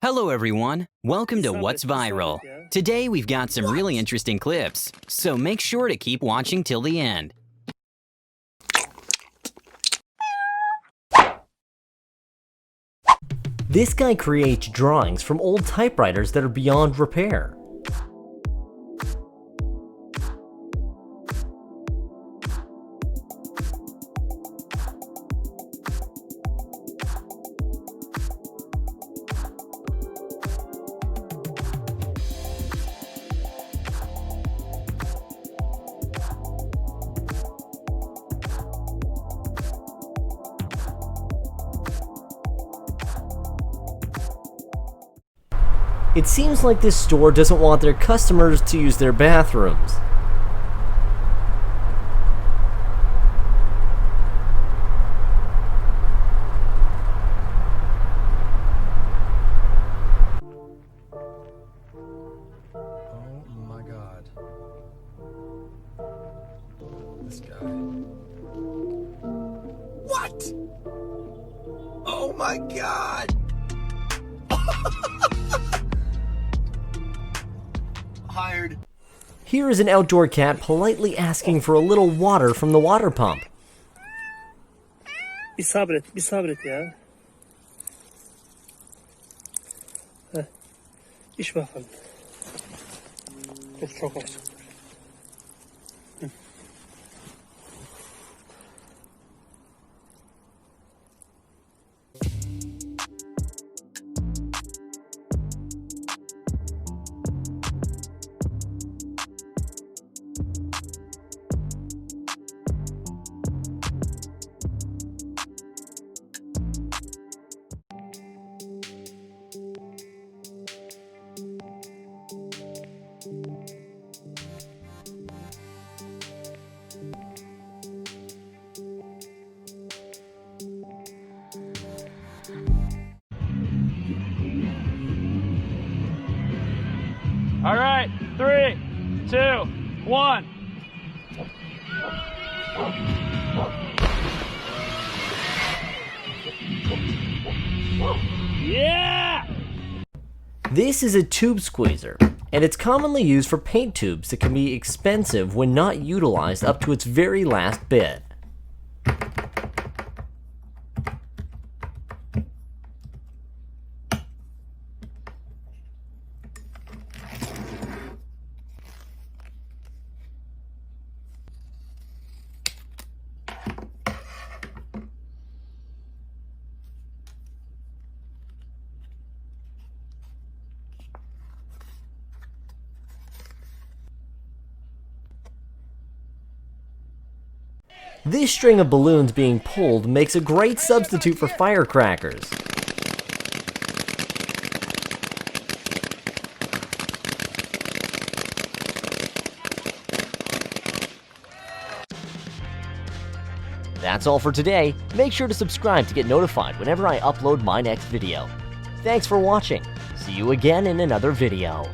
Hello everyone, welcome to What's Viral. Today we've got some really interesting clips, so make sure to keep watching till the end. This guy creates drawings from old typewriters that are beyond repair. It seems like this store doesn't want their customers to use their bathrooms. Oh my God. This guy. What? Oh my God! Hired. Here is an outdoor cat politely asking for a little water from the water pump. Bir sabret ya. Heh. İç bakalım. Dur, çok açık. All right, 3, 2, 1. Yeah! This is a tube squeezer, and it's commonly used for paint tubes that can be expensive when not utilized up to its very last bit. This string of balloons being pulled makes a great substitute for firecrackers. That's all for today. Make sure to subscribe to get notified whenever I upload my next video. Thanks for watching. See you again in another video.